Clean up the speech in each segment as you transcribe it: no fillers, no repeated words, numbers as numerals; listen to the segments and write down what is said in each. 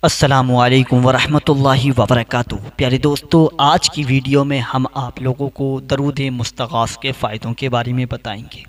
अस्सलामुअलैकुम वरहमतुल्लाहि वबरकातुहू। प्यारे दोस्तों, आज की वीडियो में हम आप लोगों को दरूद मुस्तग़ास के फ़ायदों के बारे में बताएंगे।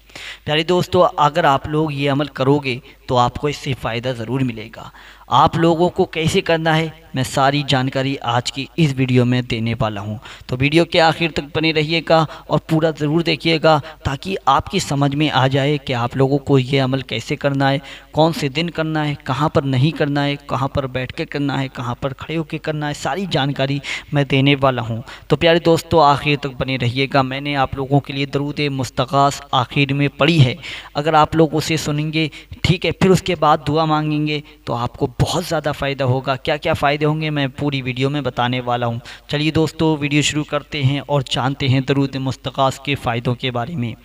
प्यारे दोस्तों, अगर आप लोग ये अमल करोगे तो आपको इससे फ़ायदा ज़रूर मिलेगा। आप लोगों को कैसे करना है मैं सारी जानकारी आज की इस वीडियो में देने वाला हूं, तो वीडियो के आखिर तक बने रहिएगा और पूरा ज़रूर देखिएगा ताकि आपकी समझ में आ जाए कि आप लोगों को ये अमल कैसे करना है, कौन से दिन करना है, कहां पर नहीं करना है, कहां पर बैठ के करना है, कहां पर खड़े होकर करना है, सारी जानकारी मैं देने वाला हूं। तो प्यारे दोस्तों, आखिर तक बने रहिएगा। मैंने आप लोगों के लिए दरूद मुस्तग़ास आखिर में पढ़ी है, अगर आप लोग उसे सुनेंगे, ठीक है, फिर उसके बाद दुआ मांगेंगे तो आपको बहुत ज़्यादा फ़ायदा होगा। क्या क्या फ़ायदे होंगे मैं पूरी वीडियो में बताने वाला हूँ। चलिए दोस्तों, वीडियो शुरू करते हैं और जानते हैं दरूद मुस्तग़ास के फ़ायदों के बारे में।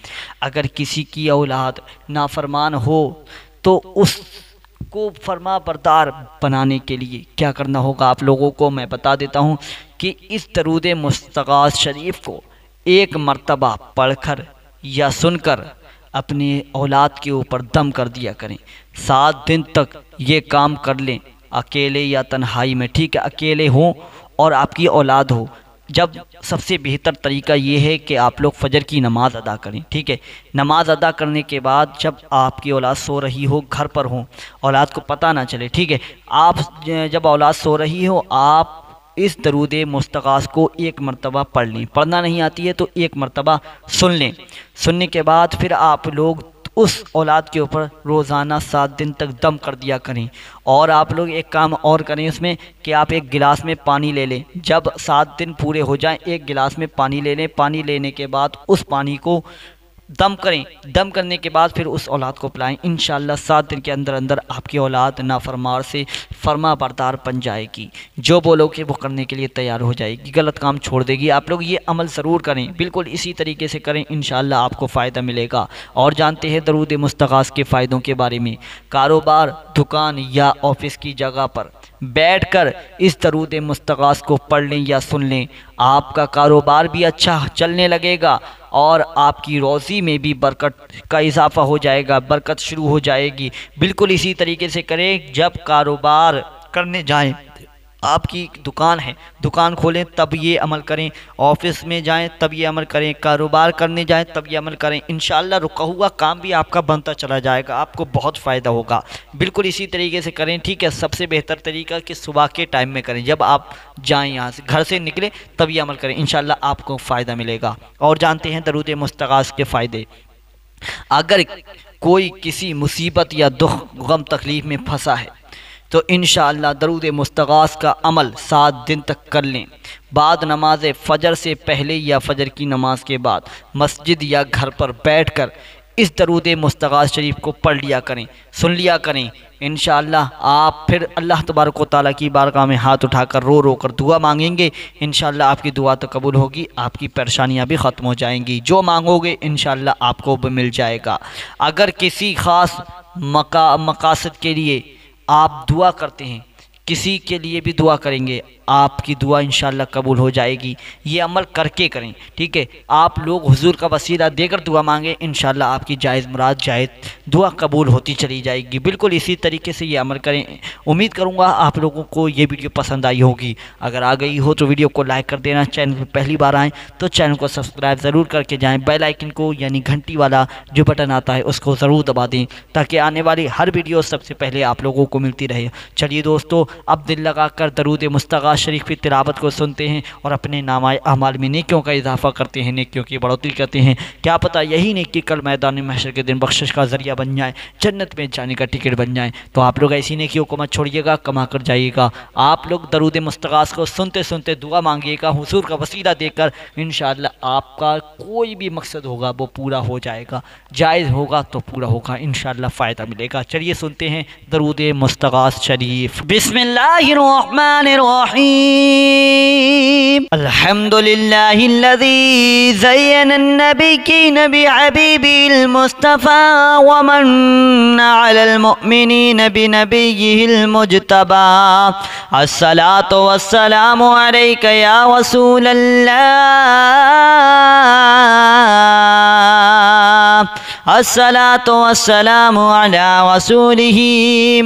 अगर किसी की औलाद नाफरमान हो तो उसको फरमा बरदार बनाने के लिए क्या करना होगा आप लोगों को मैं बता देता हूँ कि इस दरूद मुस्तग़ास शरीफ को एक मर्तबा पढ़कर या सुनकर अपने औलाद के ऊपर दम कर दिया करें। 7 दिन तक ये काम कर लें, अकेले या तन्हाई में, ठीक है, अकेले हों और आपकी औलाद हो। जब सबसे बेहतर तरीका ये है कि आप लोग फजर की नमाज़ अदा करें, ठीक है। नमाज अदा करने के बाद जब आपकी औलाद सो रही हो, घर पर हो, औलाद को पता ना चले, ठीक है, आप जब औलाद सो रही हो आप इस दरूद मुस्तग़ास को एक मरतबा पढ़ लें। पढ़ना नहीं आती है तो एक मरतबा सुन लें। सुनने के बाद फिर आप लोग उस औलाद के ऊपर रोज़ाना 7 दिन तक दम कर दिया करें। और आप लोग एक काम और करें उसमें कि आप एक गिलास में पानी ले लें। जब 7 दिन पूरे हो जाएं, एक गिलास में पानी ले लें। पानी लेने के बाद उस पानी को दम करें। दम करने के बाद फिर उस औलाद को पिलाएं। इंशाअल्लाह 7 दिन के अंदर अंदर आपकी औलाद नाफरमान से फरमा बरदार बन जाएगी। जो बोलोगे वो करने के लिए तैयार हो जाएगी, गलत काम छोड़ देगी। आप लोग ये अमल ज़रूर करें, बिल्कुल इसी तरीके से करें, इंशाअल्लाह आपको फ़ायदा मिलेगा। और जानते हैं दरूद मुस्तग़ास के फ़ायदों के बारे में। कारोबार, दुकान या ऑफिस की जगह पर बैठकर इस दरूद मुस्तग़ास को पढ़ लें या सुन लें, आपका कारोबार भी अच्छा चलने लगेगा और आपकी रोज़ी में भी बरकत का इजाफ़ा हो जाएगा, बरकत शुरू हो जाएगी। बिल्कुल इसी तरीके से करें। जब कारोबार करने जाएं, आपकी दुकान है, दुकान खोलें तब ये अमल करें, ऑफिस में जाएं तब ये अमल करें, कारोबार करने जाएं तब ये अमल करें। इंशाअल्लाह रुका हुआ काम भी आपका बनता चला जाएगा, आपको बहुत फ़ायदा होगा। बिल्कुल इसी तरीके से करें, ठीक है। सबसे बेहतर तरीका कि सुबह के टाइम में करें, जब आप जाएं, यहाँ से घर से निकलें तब ये अमल करें, इंशाअल्लाह आपको फ़ायदा मिलेगा। और जानते हैं दरूद मुस्तग़ास के फ़ायदे। अगर कोई किसी मुसीबत या दुख गम तकलीफ़ में फंसा है तो इंशाअल्लाह दरूद मुस्तग़ास का अमल 7 दिन तक कर लें। बाद नमाज फ़जर से पहले या फ़जर की नमाज के बाद मस्जिद या घर पर बैठकर इस दरूद मुस्तग़ास शरीफ को पढ़ लिया करें, सुन लिया करें। इंशाअल्लाह आप फिर अल्लाह तबारक व तआला की बारगाह में हाथ उठाकर रो रो कर दुआ मांगेंगे। इंशाअल्लाह आपकी दुआ तो कबूल होगी, आपकी परेशानियां भी ख़त्म हो जाएंगी। जो मांगोगे इंशाअल्लाह आपको भी मिल जाएगा। अगर किसी ख़ास मकासद के लिए आप दुआ करते हैं, किसी के लिए भी दुआ करेंगे, आपकी दुआ इंशाअल्लाह कबूल हो जाएगी। ये अमल करके करें, ठीक है। आप लोग हुजूर का वसीला देकर दुआ मांगे, इंशाअल्लाह आपकी जायज़ मुराद जायज़ दुआ कबूल होती चली जाएगी। बिल्कुल इसी तरीके से ये अमल करें। उम्मीद करूँगा आप लोगों को ये वीडियो पसंद आई होगी। अगर आ गई हो तो वीडियो को लाइक कर देना। चैनल पर पहली बार आएँ तो चैनल को सब्सक्राइब ज़रूर करके जाएँ। बेल आइकन को यानी घंटी वाला जो बटन आता है उसको ज़रूर दबा दें ताकि आने वाली हर वीडियो सबसे पहले आप लोगों को मिलती रहे। चलिए दोस्तों, अब दिल लगाकर दरूद मुस्तग़ास शरीफ की तिलावत को सुनते हैं और अपने नामाए अमाल में नेकियों का इजाफा करते हैं, नेकियों की बढ़ोतरी करते हैं। क्या पता यही नेकी कल मैदान महशर के दिन बख्शिश का ज़रिया बन जाए, जन्नत में जाने का टिकट बन जाए। तो आप लोग ऐसी नेकियों को मत छोड़िएगा, कमा कर जाइएगा। आप लोग दरूद मुस्तग़ास को सुनते सुनते दुआ मांगिएगा, हुजूर का वसीला देकर इंशाअल्लाह आपका कोई भी मकसद होगा वो पूरा हो जाएगा, जायज़ होगा तो पूरा होगा, इंशाअल्लाह फ़ायदा मिलेगा। चलिए सुनते हैं दरूद मुस्तग़ास शरीफ। बिस्मिल्लाहिर्रहमानिर्रहीम। अल्हम्दुलिल्लाहिल्लज़ी ज़य्यना नबिय्यीना बिहबीबिल मुस्तफ़ा व मन्ना अलल मुअमिनीना बिनबिय्यिहिल मुज्तबा। अस्सलातु वस्सलामु अलैका या रसूलल्लाह। अस्सलातु वस्सलामु अला रसूलिही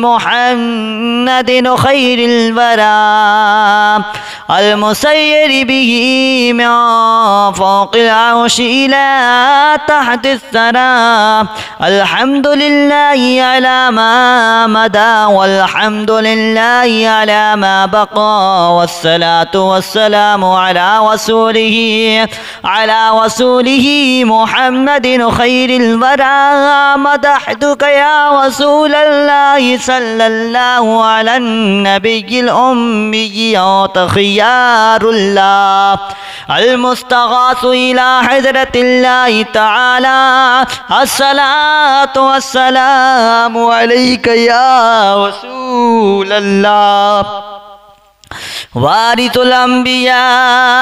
मुहम्मदिन खैरिल वरा अल मुसय्यरि बिही मिन फौक़िल अर्शि इला तहतिस सरा अल्हम्दुलिल्लाहि अला मा मदा वल्हम्दुलिल्लाहि अला मा बक़ा वस्सलातु वस्सलामु अला रसूलिही मुहम्मदिन खैरिल वरा मदहतुका या रसूलल्लाहि सल्लल्लाहु अला नबिय्यिल उम्मी खियारुल्लाह अल मुस्तगासु इला हज़रतिल्लाहि तआला अस्सलातु वस्सलामु अलैका या रसूलल्लाह वारिसुल अंबिया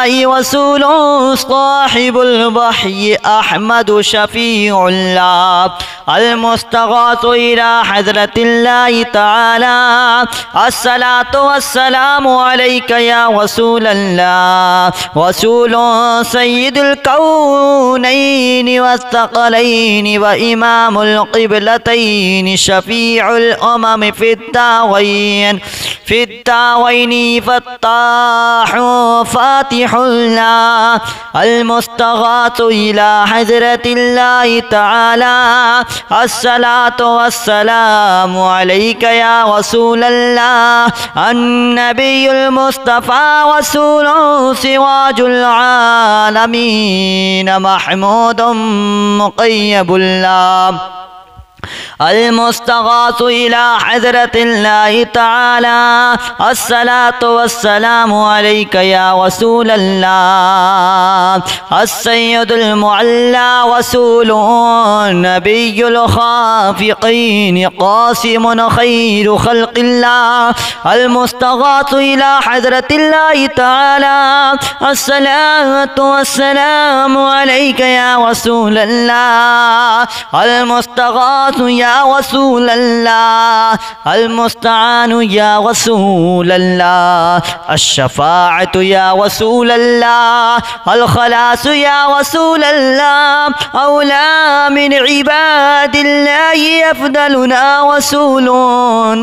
रसूलुन साहिबुल वही अहमदु शफीउल्लाह अल मुस्तगासु इला हज़रतिल्लाहि तआला अस्सलातु वस्सलामु अलैका या रसूलल्लाह रसूलुन सय्यिदुल कौनैनि वस्सक़लैनि व इमामुल क़िबलतैनि शफीउल उमम फिद्दारैनि फत्ताहु फातिहुल्लाह अल मुस्तगासु इला हज़रतिल्लाहि तआला अस्सलातु वस्सलामु अलैका या रसूलल्लाह अन्नबियुल मुस्तफ़ा रसूलुन सिराजुल आलमीन महमूदुम मुक़य्यबुल्लाह अल मुस्तगासु इला हज़रतिल्लाहि तआला अस्सलातु वस्सलामु अलैका या रसूलल्लाह अस्सय्यदुल मुअल्ला रसूलुन नबियुल खाफ़िक़ीन क़ासिमुन खैरु खल्क़िल्लाह अल मुस्तगासु इला हज़रतिल्लाहि तआला अस्सलातु वस्सलामु अलैका या रसूलल्लाह अल मुस्तगासु या रसूलल्लाह अल मुस्तआनु या रसूलल्लाह अश्शफ़ाअतु या रसूलल्लाह अल खलासु या रसूलल्लाह औला मिन इबादिल्लाहि अफ़दलुना रसूलुन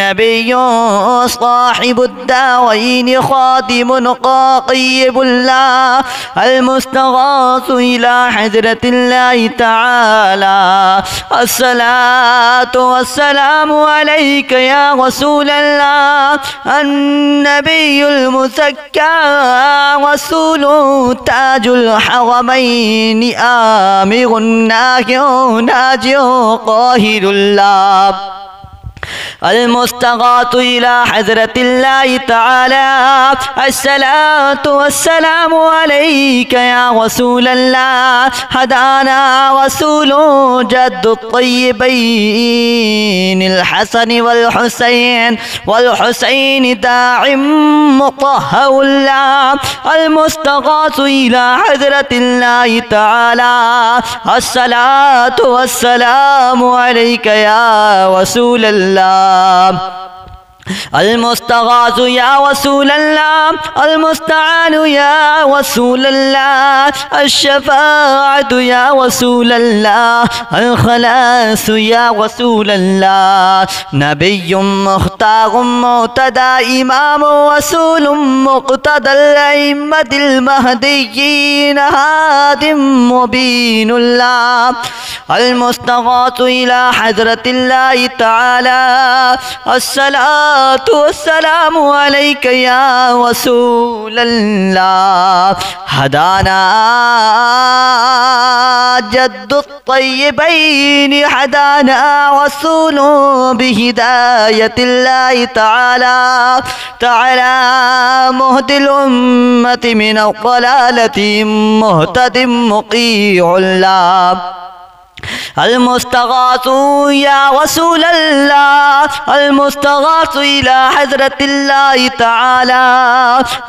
नबियुन साहिबुद्दारैनि खातिमुन क़ाक़िबुल्लाह अल मुस्तगासु इला हज़रतिल्लाहि तआला अस्सलातु वस्सलामु अलैका या रसूलल्लाह अन्नबियुल मुज़क्का रसूलु ताजुल हरमैनि आमिरुन नाहियुन नाजियुन क़ाहिरुल्लाह अल मुस्तगासु इला हज़रतिल्लाहि तआला अस्सलातु वस्सलामु अलैका या रसूलल्लाह हदाना रसूलुन जद्दुत तय्यबैनिल हसन वल हुसैन दाइम मुतहहुल्लाह अल मुस्तगासु इला हज़रतिल्लाहि तआला अस्सलातु वस्सलामु अलैका या रसूलल्लाह अल मुस्तगासु या रसूलल्लाह अल मुस्तआनु या रसूलल्लाह अश्शफ़ाअतु या रसूलल्लाह अल खलासु या रसूलल्लाह नबियुम मुख्तारुम मुक़्तदा इमामुन रसूलुम मुक़्तदल अइम्मतिल महदिय्यीन हादिम मुबीनुल्लाह अल मुस्तगासु इला हज़रतिल्लाहि तआला अस्सलातु वस्सलामु अलैका या रसूलल्लाह हदाना जद्दुत तय्यबैन हदाना रसूलु बिहिदायतिल्लाहि तआला मुहदिल उम्मति मिनल ज़लालति मुहतदिम मुक़ीउल्लाह अलमुस्तगासु या रसूल अल्लाह अलमुस्तगासु इला हज़रतिल्लाहि तआला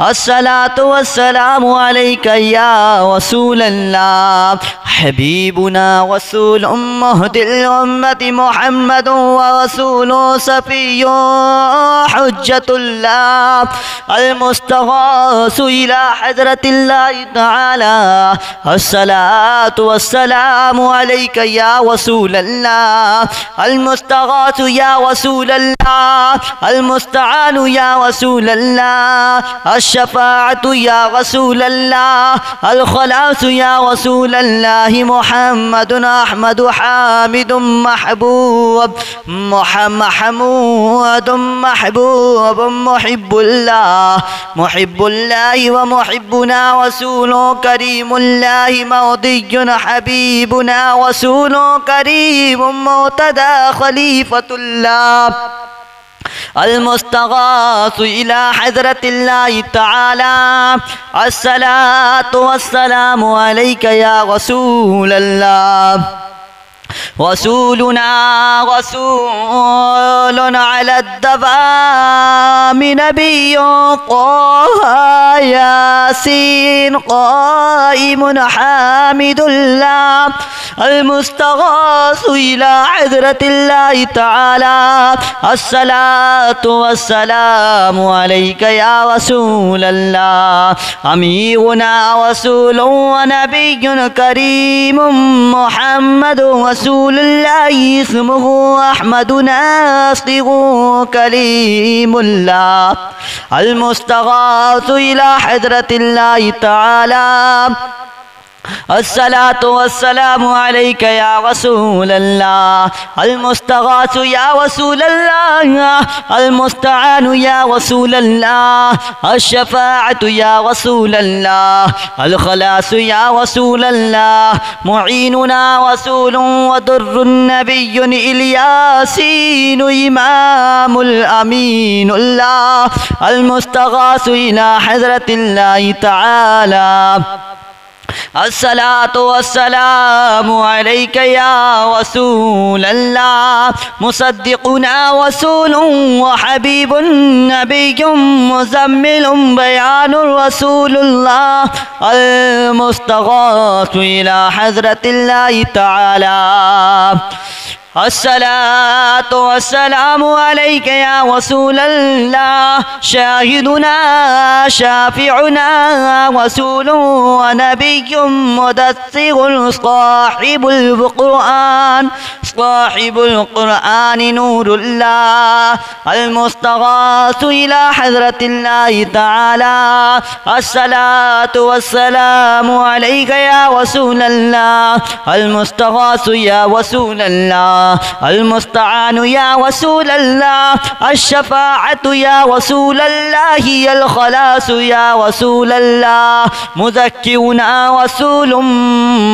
अस्सलातु वस्सलामु अलैका या रसूल अल्लाह हबीबुना रसूल मुहदिल उम्मति मुहम्मद व रसूल सफिय्यु हुज्जतुल्लाह अलमुस्तगासु इला हज़रतिल्लाहि तआला अस्सलातु वस्सलामु अलैका या रसूल अल्लाह अलमुस्तगासु या रसूल अल्लाह अलमुस्तआनु या रसूल अल्लाह अश्शफाअतु या रसूल अल्लाह अलखलासु या रसूल अल्लाह मुहम्मदुन अहमदु हामिदुम महबूब महमूदुम महबूब मुहिब्बुल्लाह व मुहिब्बुना रसूलु करीमुल्लाह मौदियुन हबीबुना रसूलु करीम मुतदा खलीफतुल्लाह अलमुस्तगासु इला हज़रतिल्लाहि तआला अस्सलातु वस्सलामु अलैका या रसूल अल्लाह रसूलुना रसूलुन अला दवाम नबिय्युन क़ाहा यासीन क़ाइमुन हामिदुल्लाह अलमुस्तगासु इला हज़रतिल्लाहि तआला अस्सलातु वस्सलामु अलैका या रसूल अल्लाह अमीरुना रसूलुन व नबिय्युन करीमुन मुहम्मदुन रसूलुल्लाह इस्मुहु अहमदु नासिरु कलीमुल्लाह अलमुस्तगासु इला हज़रतिल्लाहि तआला अस्सलातु वस्सलामु अलैका या रसूल अल्लाह अलमुस्तगासु या रसूल अल्लाह अलमुस्तआनु या रसूल अल्लाह अश्शफाअतु या रसूल अल्लाह अलखलासु या रसूल अल्लाह मुईनुना रसूलुन व दुर्रुन नबियुन इल्यासीन इमामुल अमीनुल्लाह अलमुस्तगासु इला हज़रतिल्लाहि तआला अस्सलातु वस्सलामु अलैका या रसूल अल्लाह मुसद्दिकुना रसूलुन व हबीबुन नबियुन मुज़म्मिलुन बयानुर रसूलुल्लाह अलमुस्तगासु इला हज़रतिल्लाहि तआला अस्सलातु वस्सलामु अलैका या रसूल अल्लाह शाहिदुना शाफिउना रसूलुन व नबियुन मुदस्सिरुन साहिबुल क़ुरआन नूरुल्लाह अलमुस्तगासु इला हज़रतिल्लाहि तआला अस्सलातु वस्सलामु अलैका या रसूल अल्लाह अलमुस्तगासु या रसूल अल्लाह अलमुस्तआनु या रसूल अल्लाह अश्शफाअतु या रसूल अल्लाह अलखलासु या रसूल अल्लाह मुज़क्किरुना रसूलुन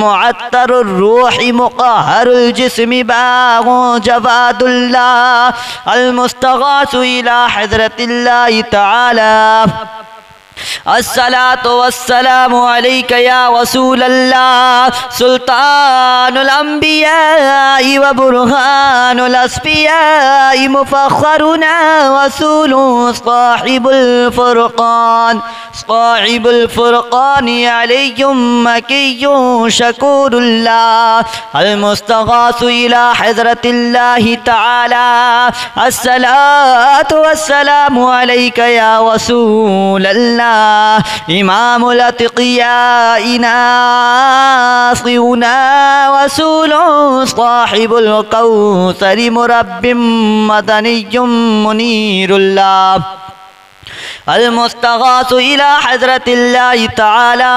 मुअत्तरुर रूहि मुक़हहरुल जिस्मि बागु जवादुल्लाह अलमुस्तगासु इला हज़रतिल्लाहि तआला अस्सलातु वस्सलामु अलैका या रसूल अल्लाह सुल्तानुल अंबिया व बुरहानुल अस्फिया मुफख्खरुना रसूलुन साहिबुल फुरक़ान अलैयुम मकियुन शकूरुल्लाह अलमुस्तगासु इला हज़रतिल्लाहि तआला अस्सलातु वस्सलामु अलैका या रसूल अल्लाह इमामुल अत्क़िया नासिरुना रसूलुन साहिबुल कौसरि मुरब्बिम मदनियुम मुनीरुल्लाह अलमुस्तगासु इला हज़रतिल्लाहि तआला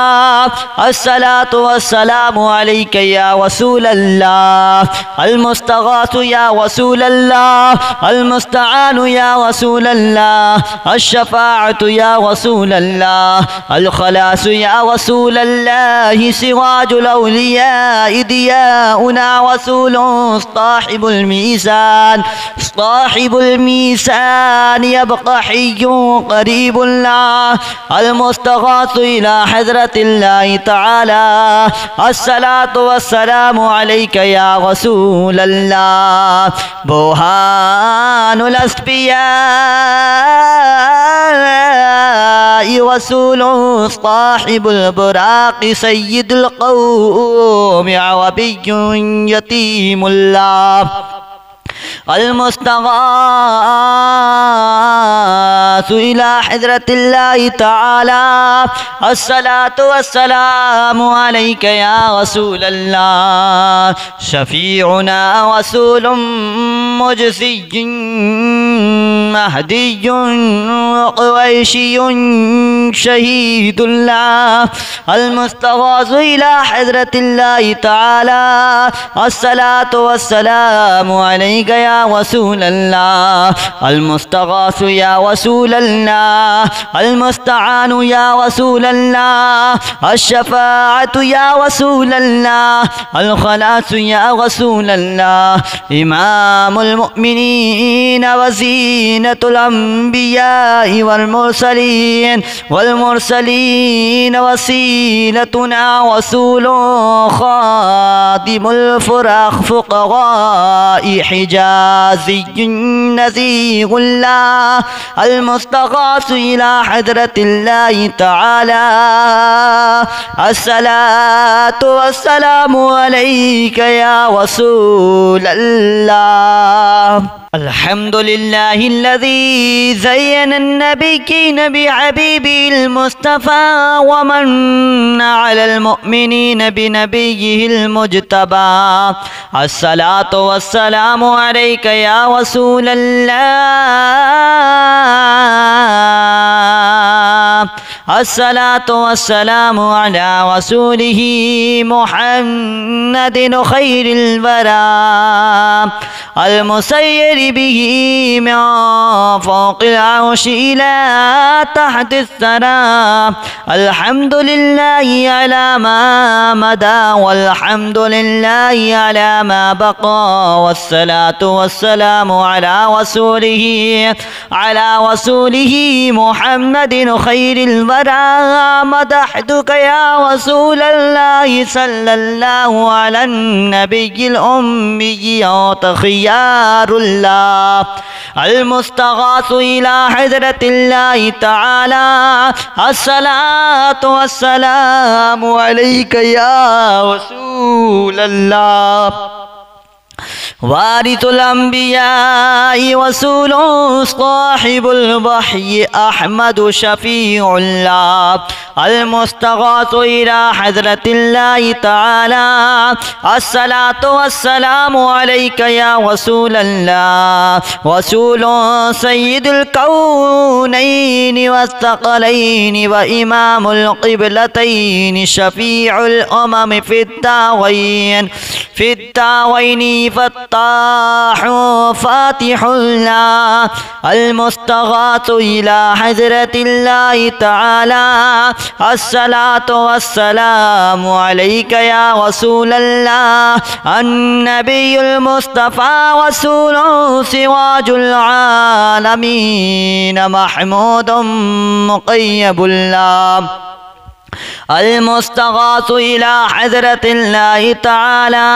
अस्सलातु वस्सलामु अलैका या रसूल अल्लाह अलमुस्तगासु या रसूल अल्लाह अलमुस्तआनु या रसूल अल्लाह अश्शफाअतु या रसूल अल्लाह अलखलासु या रसूल अल्लाह सिराजुल औलिया दियाउना रसूलुन साहिबुल मीज़ान यबक़ा हय्युन क़रीब हबीबुल्लाह अल-मुस्तग़ासु इला हज़रतिल्लाहि तआला अस्सलातु वस्सलामु अलैका या रसूलल्लाह बुरहानुल अस्फ़िया वसूलु साहिबुल बुराक़ि सय्यिदुल क़ौमि अरबिय्युन यतीमुल्लाह अल-मुस्तग़ासु इला हज़रतिल्लाहि तआला अस्सलातु वस्सलामु अलैका या रसूलल्लाह शफ़ीउना रसूलुम मुजज़ियुन महदियुन क़ुरैशियुन शहीदुल्लाह अल-मुस्तग़ासु इला हज़रतिल्लाहि तआला अस्सलातु वस्सलामु अलैका या रसूलल्लाह अल-मुस्तग़ासु या रसूलल्लाह अल-मुस्तआनु या रसूलल्लाह अश-शफ़ाअतु या रसूलल्लाह अल-ख़लासु या रसूलल्लाह इमामुल मुअ्मिनीन व ज़ीनतुल अंबिया'i वल मुरसलीन वसीलतुना रसूलुन ख़ादिमुल फ़ुक़रा'i हिजाज़ियुन नज़ीरुल्लाह अल-मुस्तग़ासु इला हज़रतिल्लाहि तआला अस्सलातु वस्सलामु अलैका या रसूलल्लाह अल्हम्दुलिल्लाहिल्लज़ी ज़य्यना अन्नबिय्यीन बिहबीबिहिल मुस्तफ़ा व मन्ना अलल मुअ्मिनीन बिनबिय्यिहिल मुज्तबा अस्सलातु वस्सलामु अलैका या रसूलल्लाह अस्सलातु वस्सलामु अला रसूलिही मुहम्मदिन खैरिल वरा अल-मुसय्यरि बिही मिन फ़ौक़िल अर्शि इला तहतिस सरा अल्हम्दुलिल्लाहि अला मा मदा वल्हम्दुलिल्लाहि अला मा बक़ा वस्सलातु वस्सलामु अला रसूलिही मुहम्मदिन खैरिल वरा मदहतुका या रसूलल्लाहि सल्लल्लाहु अलन नबिय्यिल उम्मी तख़ियारुल्लाह अल-मुस्तग़ासु इला हज़रतिल्लाहि तआला अस्सलातु वस्सलामु अलैका या रसूलल्लाह वारिसुल अंबिया'i रसूलुन साहिबुल वह्यि अहमदु शफ़ीउल्लाह अल-मुस्तग़ासु इला हज़रतिल्लाहि तआला अस्सलातु वस्सलामु अलैका या रसूलल्लाह रसूलुन सय्यिदुल कौनैनि वस्सक़लैनि व इमामुल क़िबलतैनि शफ़ीउल उमम फ़िद्दारैनि फ़त्ताहु फ़ातिहुल्लाह अल-मुस्तग़ासु इला हज़रतिल्लाहि तआला अस्सलातु वस्सलामु अलैका या रसूलल्लाह अन्नबियुल मुस्तफ़ा रसूलुन सिराजुल आलमीन महमूदुन मुक़य्यबुल्लाह अल-मुस्तग़ासु इला हज़रतिल्लाहि तआला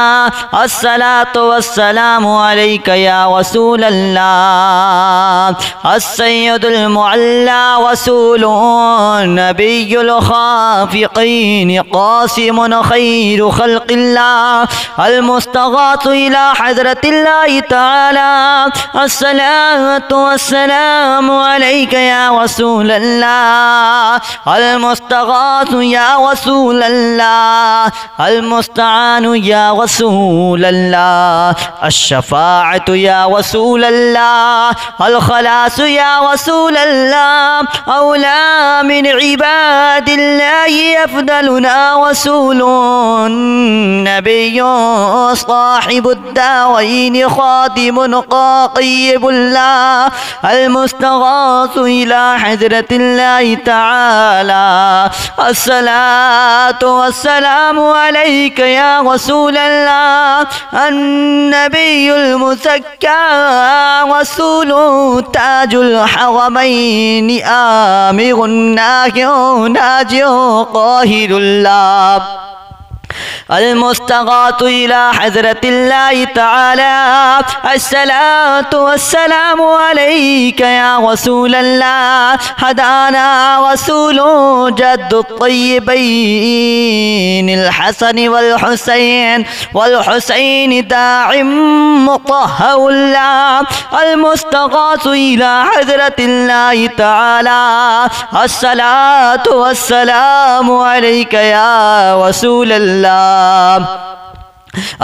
अस्सलातु वस्सलामु अलैका या रसूलल्लाह अस्सय्यदुल मुअल्ला रसूलुन नबियुल ख़ाफ़िक़ीन क़ासिमुन खैरु ख़ल्क़िल्लाह अल-मुस्तग़ासु इला हज़रतिल्लाहि तआला अस्सलातु वस्सलामु अलैका या रसूलल्लाह अल-मुस्तग़ासु या रसूलल्लाह अल-मुस्तआनु या रसूलल्लाह अश-शफ़ाअतु या रसूलल्लाह अल-ख़लासु या रसूलल्लाह औला मिन इबादिल्लाहि अफ़दलुना रसूलुन नबियुन साहिबुद्दारैनि ख़ादिमुन क़ाक़िबुल्लाह अल-मुस्तग़ासु इला हज़रतिल्लाहि तआला अस्सलातु वस्सलामु अलैका या रसूल अल्लाह अन्नबियुल मुज़क्का रसूलु ताजुल हरमैन आमिरुन नाहियुन नाजियुन क़ाहिरुल्लाह अलमुस्तगातु इला हज़रतिल्लाहि तआला अस्सलातु वस्सलामु अलैका या रसूल अल्लाह हदाना रसूलु जद्दुत तय्यबैनिल हसन वल हुसैन दाइम मुतहहुल्लाह अलमुस्तगातु इला हज़रतिल्लाहि तआला अस्सलातु वस्सलामु अलैका या रसूल अल्लाह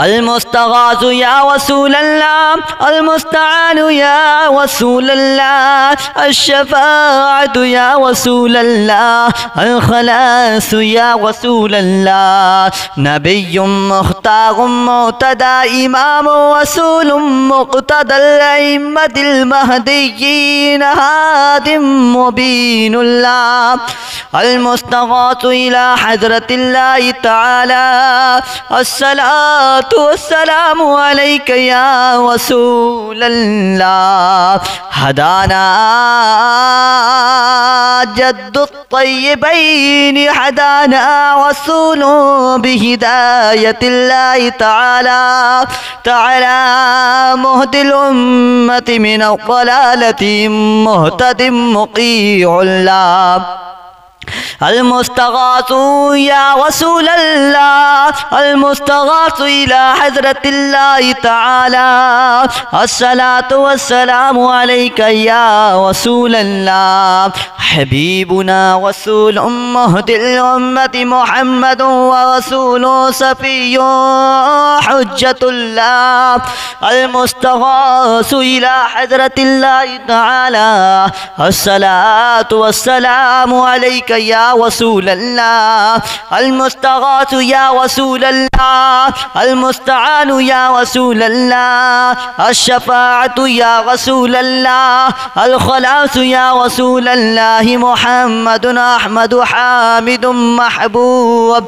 अलमुस्तगाज़ु या रसूल अल्लाह अलमुस्तआनु या रसूल अल्लाह अश्शफ़ाअतु या रसूल अल्लाह अलखलासु या रसूल अल्लाह नबियुम मुख्तारुम मुक़्तदा इमामुम रसूलुम मुक़्तदल अइम्मतिल महदिय्यीन हादिम मुबीनुल्लाह अलमुस्तगाज़ु इला हज़रतिल्लाहि तआला अस्सलातु वस्सलामु अलैका या रसूल अल्लाह हदाना जद्दुत तय्यबैन हदाना रसूलु बिहिदायतिल्लाहि तआला मुहदिल उम्मति मिनल ज़लालति मुहतदिम मुक़ीउल्लाह अलमुस्तगातु या रसूल अल्लाह अलमुस्तगातु इला हज़रतिल्लाहि तआला अस्सलातु वस्सलामु अलैका या रसूल अल्लाह हबीबुना रसूलुम मुहदिल उम्मति मुहम्मदुन व रसूलु सफ़िय्युन हुज्जतुल्लाह अलमुस्तगातु इला हज़रतिल्लाहि तआला अस्सलातु वस्सलामु अलैका या रसूल अल्लाह अलमुस्तगातु या रसूल अल्लाह अलमुस्तआनु या रसूल अल्लाह अश्शफ़ाअतु या रसूल अल्लाह अलखलासु या रसूल अल्लाह मुहम्मदुन अहमदु हामिदुम महबूब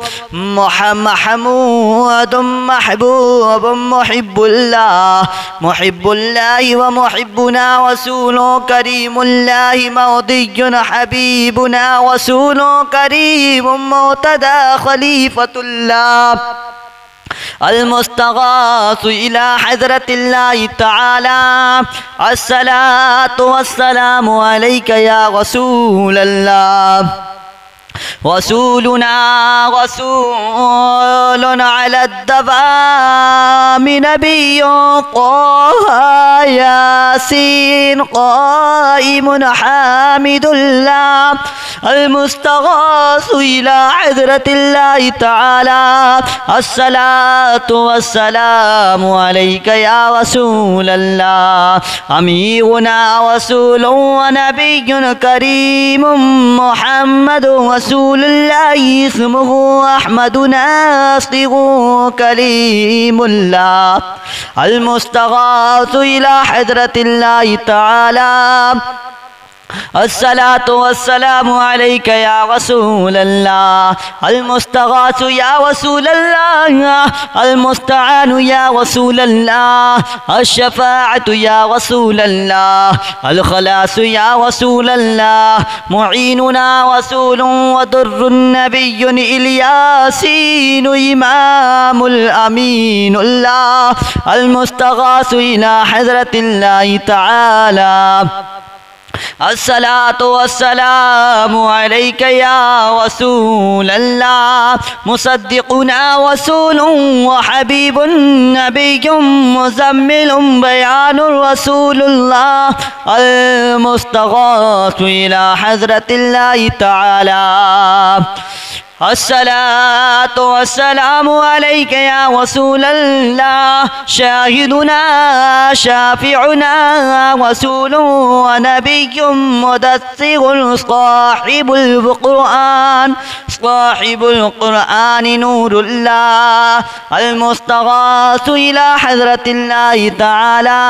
महमूदुम महबूब मुहिब्बुल्लाह व मुहिब्बुना रसूलु करीमुल्लाह मौदियुन हबीबुना रसूलु करीम मुक़्तदा खलीफतुल्लाह अलमुस्तगातु इला हज़रतिल्लाहि तआला अस्सलातु वस्सलामु अलैका या रसूल अल्लाह रसूलुना रसूलुन अला दवामी नबियुन क़ाहा यासीन क़ाइमुन हामिदुल्लाह अलमुस्तगासु इला हज़रतिल्लाहि तआला अस्सलातु वस्सलामु अलैका या रसूल अल्लाह अमीरुना रसूलुन व नबियुन करीमुम मुहम्मदुन रसूलुल्लाह इस्मुहु अहमदु नासिरु कलीमुल्लाह अलमुस्तगासु इला हज़रतिल्लाहि तआला अस्सलातु वस्सलामु अलैका या रसूल अल्लाह अलमुस्तगासु या रसूल अल्लाह अलमुस्तआनु या रसूल अल्लाह अश्शफ़ाअतु या रसूल अल्लाह अलखलासु या रसूल अल्लाह मुईनुना रसूलुन व दुर्रुन नबियुन इल्यासीन इमामुल अमीनुल्लाह अलमुस्तगासु इला हज़रतिल्लाहि तआला अस्सलातु वस्सलामु अलैका या रसूल अल्लाह मुसद्दिकुना रसूलुन व हबीबुन नबियुन मुज़म्मिलुन बयानुर रसूलुल्लाह अल मुस्तगासु इला हज़रतिल्लाहि तआला अस्सलातु वस्सलामु अलैका या रसूलल्लाह शाहिदुना शाफिउना वसूलुन व नबिय्युम मुदस्सिरुन साहिबुल कुरआन नूरुल्लाह अल मुस्तगासु इला हज़रतिल्लाहि तआला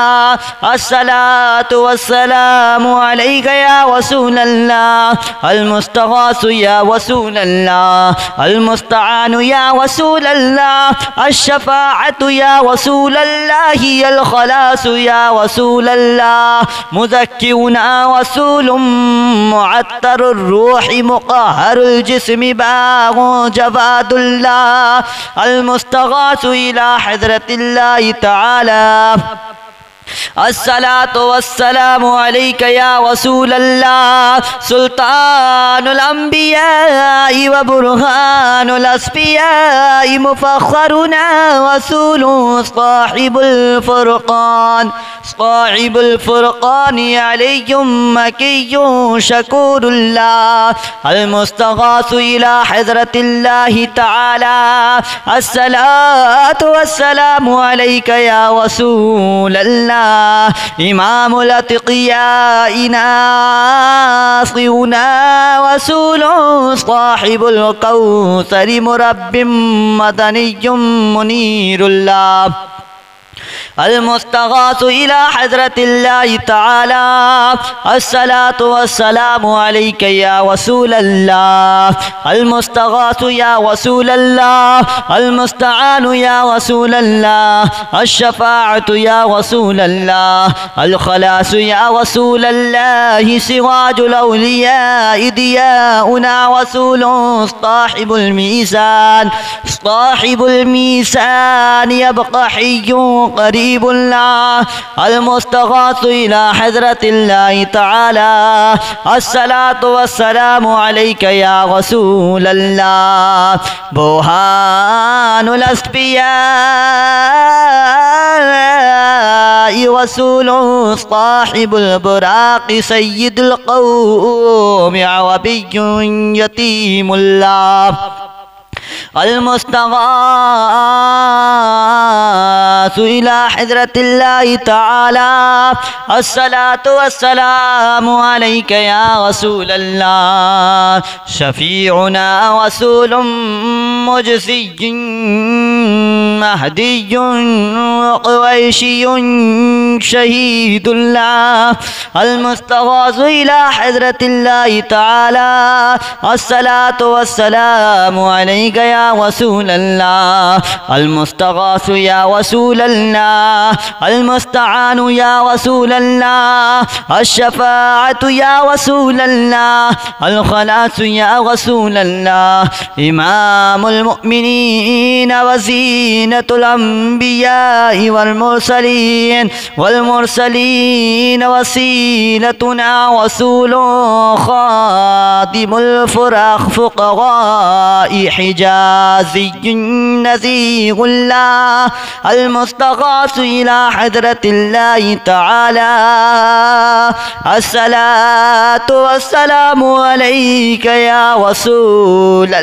अस्सलातु वस्सलामु अलैका या रसूलल्लाह अल मुस्तगासु या रसूलल्लाह अल मुस्तआनु या रसूलल्लाह अश्शफाअतु या रसूलल्लाह अल खलासु या रसूलल्लाह मुज़क्किरुना रसूलुम मुअत्तरुर रूहि मुक़हहरुल जिस्मि बागु जवादुल्लाह अल मुस्तगासु इला हज़रतिल्लाहि तआला अस्सलातु वस्सलामु अलैका या रसूलल्लाह सुल्तानुल अंबिया व बुरहानुल अस्फिया मुफख्खरुना रसूलुन साहिबुल फुरक़ान अलैहिम मकिय्युन शकूरुल्लाह अल मुस्तगासु इला हज़रतिल्लाहि तआला अस्सलातु वस्सलामु अलैका या रसूलल्लाह इमामुल अतिक़िया नासिरुना रसूलुन साहिबुल कौसरि मुरब्बिम मदनियुम मुनीरुल्लाह अल मुस्तगासु इला हज़रतिल्लाहि तआला अस्सलातु वस्सलामु अलैका या रसूलल्लाह अल मुस्तगासु या रसूलल्लाह अल मुस्तआनु या रसूलल्लाह अश्शफाअतु या रसूलल्लाह अल खलासु या रसूलल्लाह सिराजुल औलिया दियाउना रसूलुन साहिबुल मीज़ान यबक़ा हिय्युन क़रीबुल्लाह अल मुस्तगासु इला हज़रतिल्लाहि तआला अस्सलातु वस्सलामु अलैका या रसूलल्लाह बुरहानुल अस्फिया रसूलुन साहिबुल बुराक़ि सय्यिदुल क़ौमि अरबिय्युन यतीमुल्लाह अल मुस्तगासु इला हज़रतिल्लाहि तआला अस्सलातु वस्सलामु अलैका या रसूलल्लाह शफ़ीउना रसूलुम मुजज़ियुन महदियुन क़ुरैशियुन शहीदुल्लाह अल मुस्तगासु इला हज़रतिल्लाहि तआला अस्सलातु वस्सलामु अलैका या रसूलल्लाह अल मुस्तगासु या रसूलल्लाह अल मुस्तआनु या रसूलल्लाह अश्शफाअतु या रसूलल्लाह अल खलासु या रसूलल्लाह इमामुल मुमिनीन व ज़ीनतुल अंबिया वल मुरसलीन वसीलतुना रसूलुन खातिमुल फुक़हाई हिजाज़ियुन नज़ीरुल्लाह अल मुस्तगासु इला हज़रतिल्लाहि तआला अस्सलातु वस्सलामु अलैका या रसूलल्लाह।